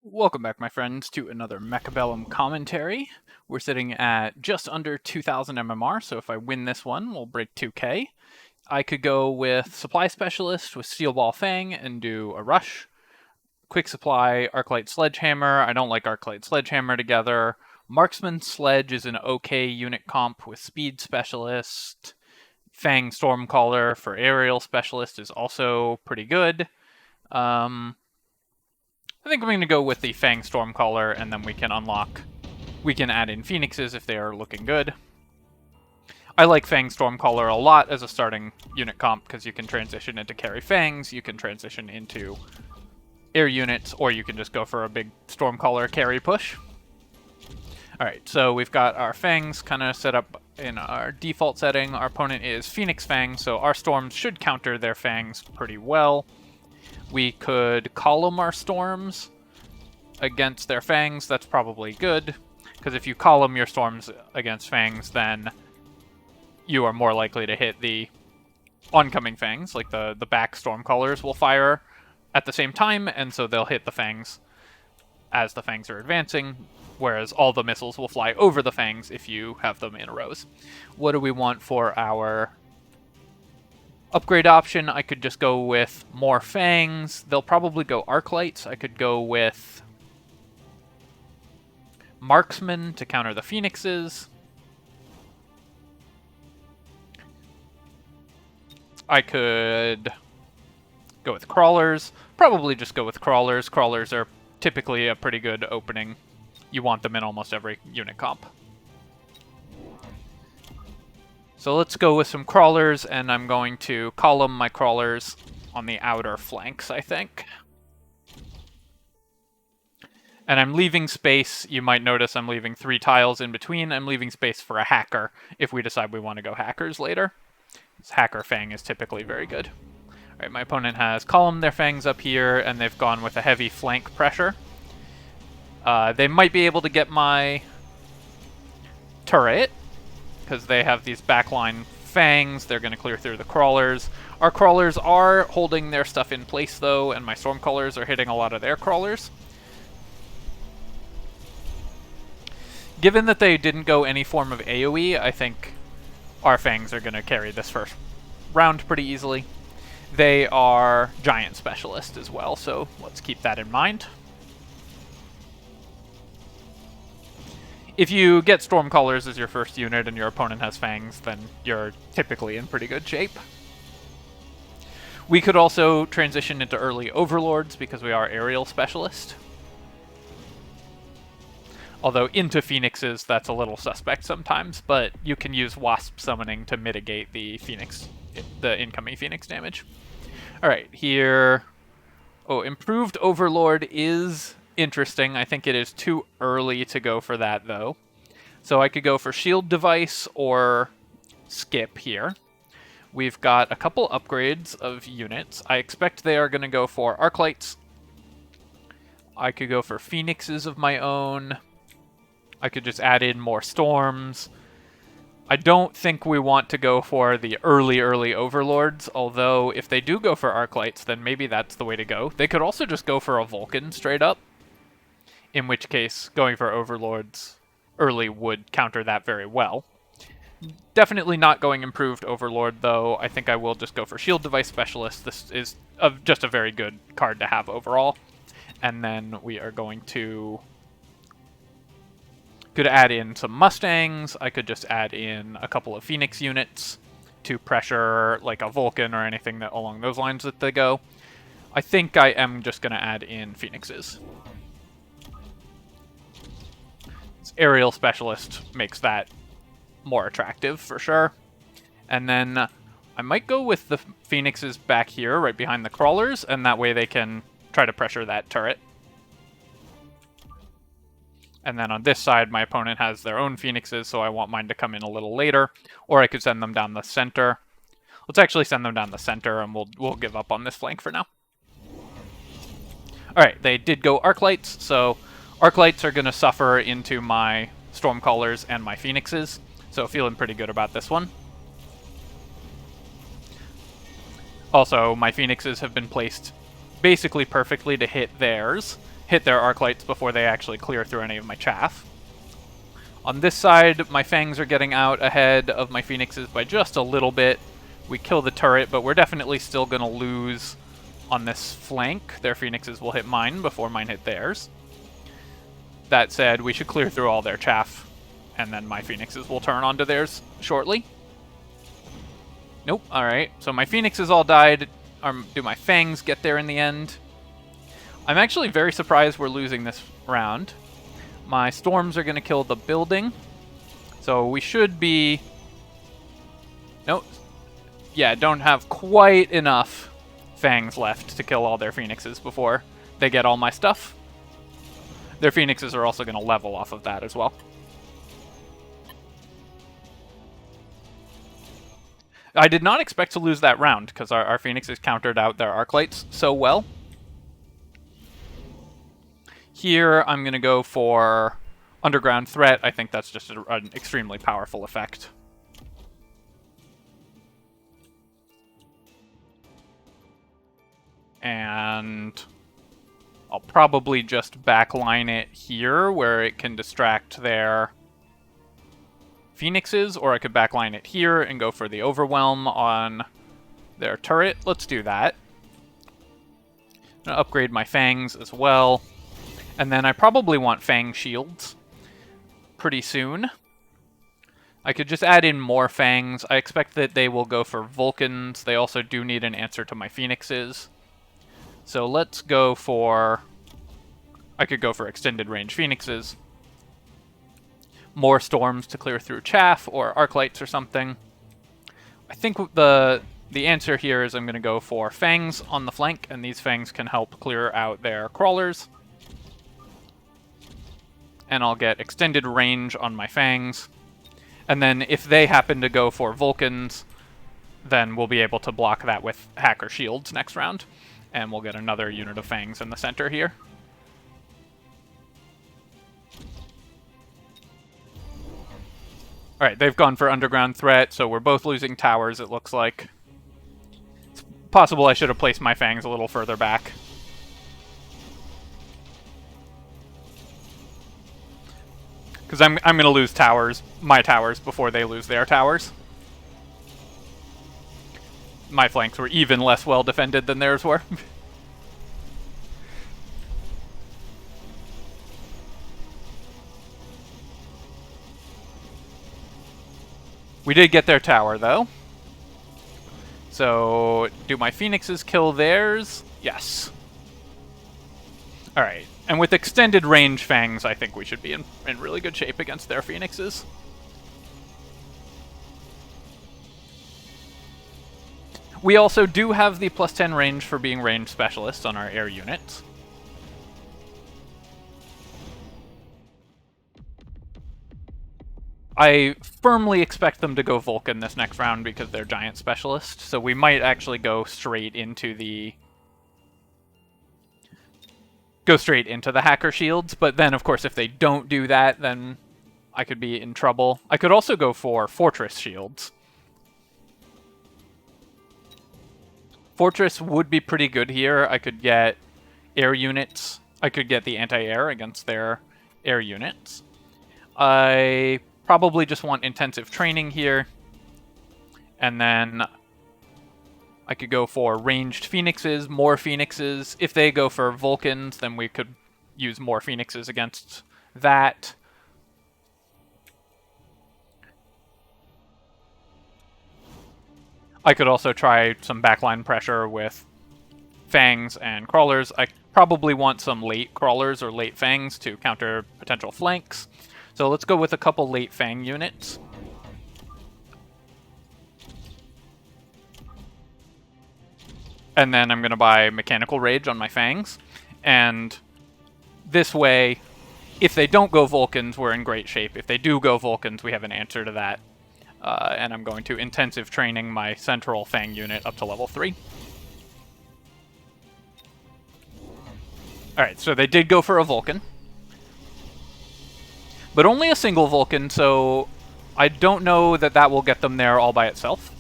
Welcome back, my friends, to another Mechabellum commentary. We're sitting at just under 2,000 MMR, so if I win this one, we'll break 2K. I could go with Supply Specialist with Steel Ball Fang and do a rush. Quick Supply, Arclight Sledgehammer. I don't like Arclight Sledgehammer together. Marksman Sledge is an okay unit comp with Speed Specialist. Fang Stormcaller for Aerial Specialist is also pretty good. I think I'm going to go with the Fang Stormcaller, and then we can add in Phoenixes if they are looking good. I like Fang Stormcaller a lot as a starting unit comp, because you can transition into carry Fangs, you can transition into air units, or you can just go for a big Stormcaller carry push. Alright, so we've got our Fangs kind of set up in our default setting. Our opponent is Phoenix Fang, so our Storms should counter their Fangs pretty well. We could column our Storms against their Fangs. That's probably good, because if you column your Storms against Fangs, then you are more likely to hit the oncoming Fangs. Like the back Stormcallers will fire at the same time, and so they'll hit the Fangs as the Fangs are advancing, whereas all the missiles will fly over the Fangs if you have them in rows. What do we want for our upgrade option? I could just go with more Fangs. They'll probably go Arclights. I could go with Marksman to counter the Phoenixes. I could go with Crawlers. Probably just go with Crawlers. Crawlers are typically a pretty good opening. You want them in almost every unit comp. So let's go with some Crawlers, and I'm going to column my Crawlers on the outer flanks, I think. And I'm leaving space. You might notice I'm leaving 3 tiles in between. I'm leaving space for a Hacker if we decide we want to go Hackers later. This Hacker Fang is typically very good. Alright, my opponent has columned their Fangs up here, and they've gone with a heavy flank pressure. They might be able to get my turret, because they have these backline Fangs. They're going to clear through the Crawlers. Our Crawlers are holding their stuff in place, though, and my Stormcallers are hitting a lot of their Crawlers. Given that they didn't go any form of AoE, I think our Fangs are going to carry this first round pretty easily. They are Giant Specialist as well, so let's keep that in mind. If you get Stormcallers as your first unit and your opponent has Fangs, then you're typically in pretty good shape. We could also transition into early Overlords because we are Aerial Specialist. Although into Phoenixes, that's a little suspect sometimes, but you can use Wasp Summoning to mitigate the incoming Phoenix damage. Alright, here... Oh, Improved Overlord is interesting. I think it is too early to go for that, though. So I could go for Shield Device or Skip here. We've got a couple upgrades of units. I expect they are going to go for Arclights. I could go for Phoenixes of my own. I could just add in more Storms. I don't think we want to go for the early Overlords, although if they do go for Arclights, then maybe that's the way to go. They could also just go for a Vulcan straight up, in which case going for Overlords early would counter that very well. Definitely not going Improved Overlord, though. I think I will just go for Shield Device Specialist. This is just a very good card to have overall. And then we are going to... Could add in some Mustangs. I could just add in a couple of Phoenix units to pressure like a Vulcan or anything that along those lines that they go. I think I am just going to add in Phoenixes. This Aerial Specialist makes that more attractive for sure. And then I might go with the Phoenixes back here right behind the Crawlers, and that way they can try to pressure that turret. And then on this side, my opponent has their own Phoenixes, so I want mine to come in a little later. Or I could send them down the center. Let's actually send them down the center, and we'll give up on this flank for now. Alright, they did go Arclights, so Arclights are going to suffer into my Stormcallers and my Phoenixes. So feeling pretty good about this one. Also, my Phoenixes have been placed basically perfectly to hit theirs. hit their arc lights before they actually clear through any of my chaff. On this side, my Fangs are getting out ahead of my Phoenixes by just a little bit. We kill the turret, but we're definitely still going to lose on this flank. Their Phoenixes will hit mine before mine hit theirs. That said, we should clear through all their chaff, and then my Phoenixes will turn onto theirs shortly. Nope, alright. So my Phoenixes all died. Do my Fangs get there in the end? I'm actually very surprised we're losing this round. My Storms are going to kill the building. So we should be... Nope. Yeah, don't have quite enough Fangs left to kill all their Phoenixes before they get all my stuff. Their Phoenixes are also going to level off of that as well. I did not expect to lose that round, because our Phoenixes countered out their arc lights so well. Here, I'm going to go for Underground Threat. I think that's just an extremely powerful effect. And I'll probably just backline it here, where it can distract their Phoenixes, or I could backline it here and go for the Overwhelm on their turret. Let's do that. I'm going to upgrade my Fangs as well. And then I probably want Fang shields pretty soon. I could just add in more Fangs. I expect that they will go for Vulcans. They also do need an answer to my Phoenixes. So let's go for... I could go for extended range Phoenixes. More Storms to clear through chaff or arc lights or something. I think the answer here is I'm going to go for Fangs on the flank, and these Fangs can help clear out their crawlers. And I'll get extended range on my Fangs. And then if they happen to go for Vulcans, then we'll be able to block that with Hacker Shields next round. And we'll get another unit of Fangs in the center here. Alright, they've gone for Underground Threat, so we're both losing towers, it looks like. It's possible I should have placed my Fangs a little further back. Because I'm going to lose towers, my towers, before they lose their towers. My flanks were even less well defended than theirs were. We did get their tower, though. So, do my Phoenixes kill theirs? Yes. Alright, and with extended range Fangs, I think we should be in really good shape against their Phoenixes. We also do have the +10 range for being range specialists on our air units. I firmly expect them to go Vulcan this next round because they're giant specialist, so we might actually go straight into the Hacker Shields, but then of course if they don't do that, then I could be in trouble. I could also go for Fortress Shields. Fortress would be pretty good here. I could get air units. I could get the anti-air against their air units. I probably just want intensive training here. And then I could go for ranged Phoenixes, more Phoenixes. If they go for Vulcans, then we could use more Phoenixes against that. I could also try some backline pressure with Fangs and Crawlers. I probably want some late Crawlers or late Fangs to counter potential flanks. So let's go with a couple late Fang units. And then I'm going to buy Mechanical Rage on my Fangs. And this way, if they don't go Vulcans, we're in great shape. If they do go Vulcans, we have an answer to that. And I'm going to intensive training my central Fang unit up to level 3. Alright, so they did go for a Vulcan. But only a single Vulcan, so I don't know that that will get them there all by itself.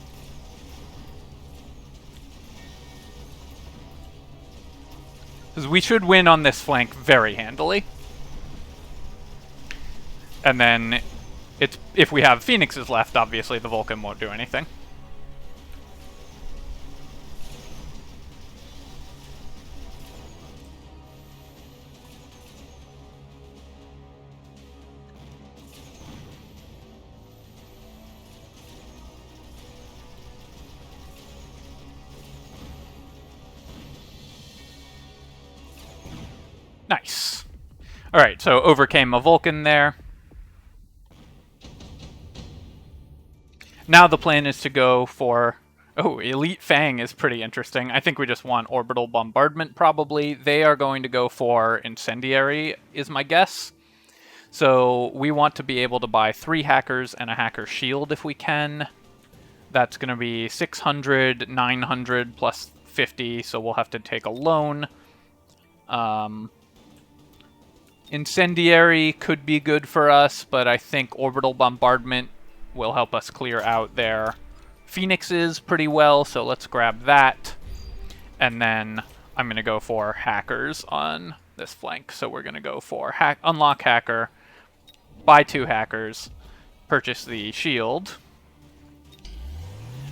Because we should win on this flank very handily. And then, if we have Phoenixes left, obviously the Vulcan won't do anything. Nice. Alright, so overcame a Vulcan there. Now the plan is to go for... Oh, Elite Fang is pretty interesting. I think we just want Orbital Bombardment, probably. They are going to go for Incendiary, is my guess. So we want to be able to buy 3 Hackers and a Hacker Shield if we can. That's going to be 600, 900, plus 50, so we'll have to take a loan. Incendiary could be good for us, but I think Orbital Bombardment will help us clear out their Phoenixes pretty well, so let's grab that. And then I'm going to go for Hackers on this flank. So we're going to go for Unlock Hacker, buy 2 Hackers, purchase the Shield,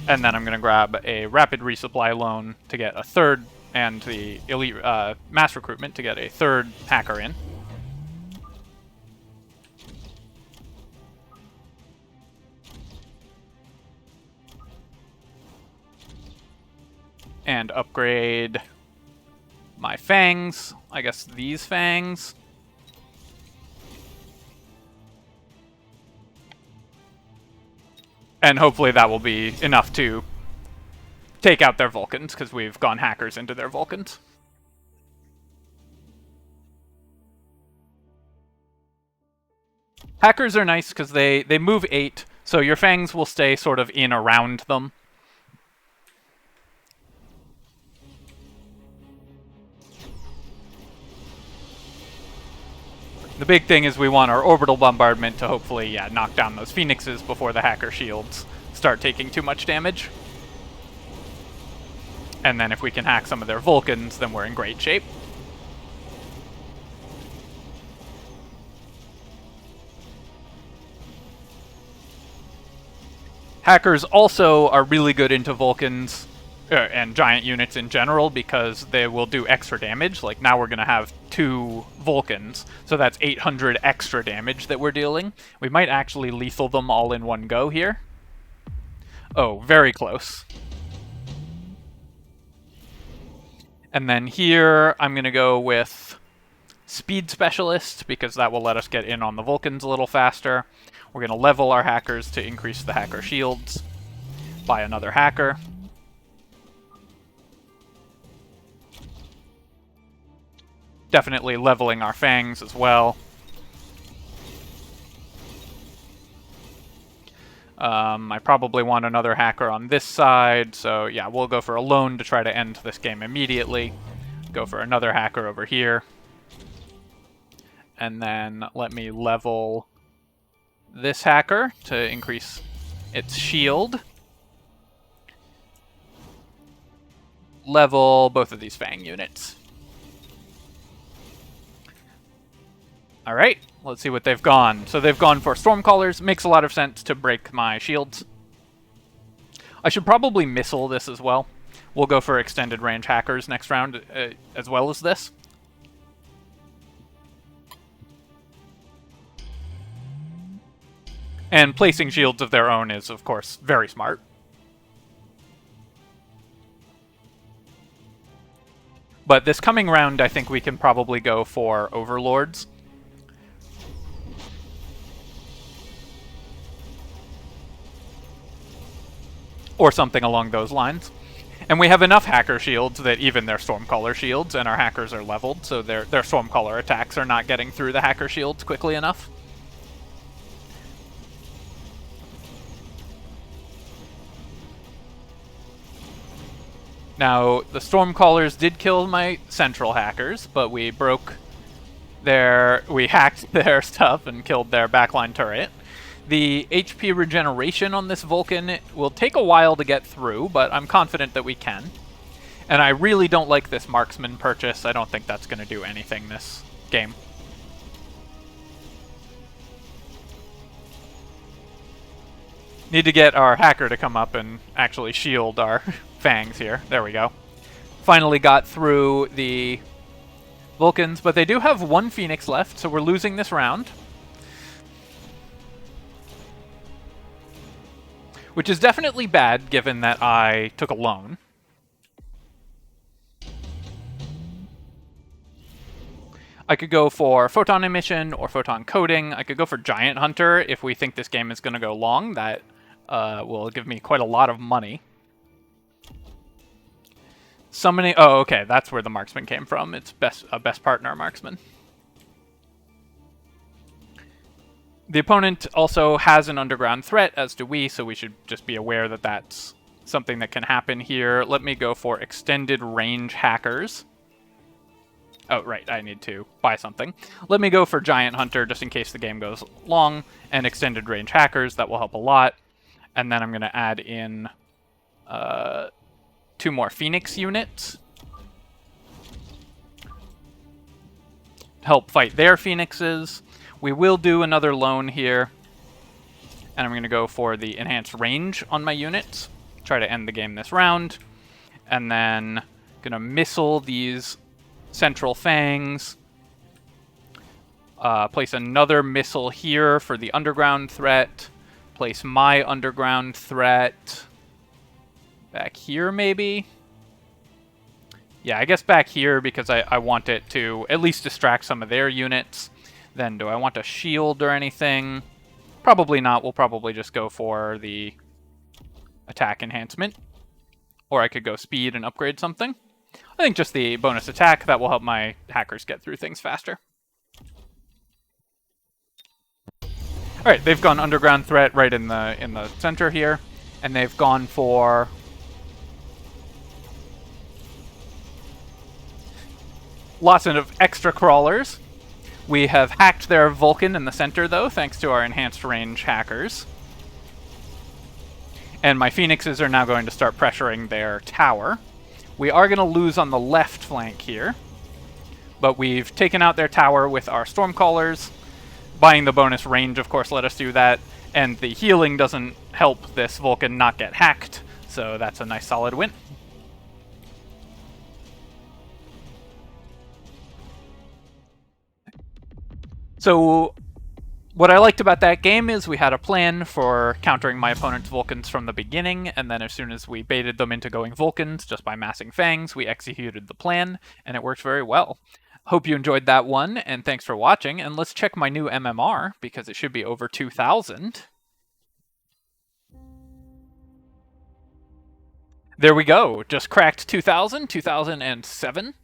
and then I'm going to grab a Rapid Resupply Loan to get a 3rd, and the Elite Mass Recruitment to get a 3rd Hacker in. And upgrade my Fangs. I guess these Fangs. And hopefully that will be enough to take out their Vulcans, because we've gone Hackers into their Vulcans. Hackers are nice because they move 8, so your Fangs will stay sort of in around them. The big thing is we want our Orbital Bombardment to hopefully, yeah, knock down those Phoenixes before the Hacker Shields start taking too much damage. And then if we can hack some of their Vulcans, then we're in great shape. Hackers also are really good into Vulcans and giant units in general because they will do extra damage. Like now we're going to have 2 Vulcans, so that's 800 extra damage that we're dealing. We might actually lethal them all in one go here. Oh, very close. And then here I'm going to go with Speed Specialist because that will let us get in on the Vulcans a little faster. We're going to level our Hackers to increase the Hacker Shields. Buy another Hacker. Definitely leveling our Fangs as well. I probably want another Hacker on this side, so yeah, we'll go for a loan to try to end this game immediately. Go for another Hacker over here. And then let me level this Hacker to increase its shield. Level both of these Fang units. Alright, let's see what they've gone. So they've gone for Stormcallers. Makes a lot of sense to break my shields. I should probably missile this as well. We'll go for extended range Hackers next round as well as this. And placing shields of their own is, of course, very smart. But this coming round, I think we can probably go for Overlords. Or something along those lines. And we have enough Hacker shields that even their Stormcaller shields and our Hackers are leveled, so their Stormcaller attacks are not getting through the Hacker shields quickly enough. Now, the Stormcallers did kill my central Hackers, but we hacked their stuff and killed their backline turret. The HP regeneration on this Vulcan will take a while to get through, but I'm confident that we can. And I really don't like this marksman purchase. I don't think that's going to do anything this game. Need to get our hacker to come up and actually shield our fangs here. There we go. Finally got through the Vulcans, but they do have one Phoenix left, so we're losing this round. Which is definitely bad, given that I took a loan. I could go for photon emission or photon coating. I could go for giant hunter if we think this game is going to go long. That will give me quite a lot of money. Summoning... Oh, okay, that's where the marksman came from. It's best partner marksman. The opponent also has an underground threat, as do we, so we should just be aware that that's something that can happen here. Let me go for extended range hackers. Oh, right, I need to buy something. Let me go for giant hunter, just in case the game goes long, and extended range hackers. That will help a lot. And then I'm going to add in 2 more Phoenix units. Help fight their Phoenixes. We will do another loan here. And I'm going to go for the enhanced range on my units. Try to end the game this round. And then going to missile these central fangs. Place another missile here for the underground threat. Place my underground threat back here, maybe? Yeah, I guess back here because I want it to at least distract some of their units. Then do I want a shield or anything? Probably not. We'll probably just go for the attack enhancement. Or I could go speed and upgrade something. I think just the bonus attack, that will help my hackers get through things faster. Alright, they've gone underground threat right in the center here. And they've gone for lots of extra crawlers. We have hacked their Vulcan in the center, though, thanks to our enhanced range hackers. And my Phoenixes are now going to start pressuring their tower. We are going to lose on the left flank here. But we've taken out their tower with our Stormcallers. Buying the bonus range, of course, let us do that. And the healing doesn't help this Vulcan not get hacked. So that's a nice solid win. So what I liked about that game is we had a plan for countering my opponent's Vulcans from the beginning, and then as soon as we baited them into going Vulcans just by massing Fangs, we executed the plan, and it worked very well. Hope you enjoyed that one, and thanks for watching, and let's check my new MMR, because it should be over 2,000. There we go, just cracked 2,000, 2007.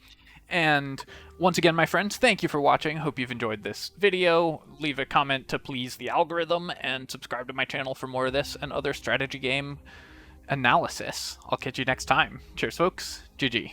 And once again, my friends, thank you for watching. Hope you've enjoyed this video. Leave a comment to please the algorithm, and subscribe to my channel for more of this and other strategy game analysis. I'll catch you next time. Cheers, folks. GG.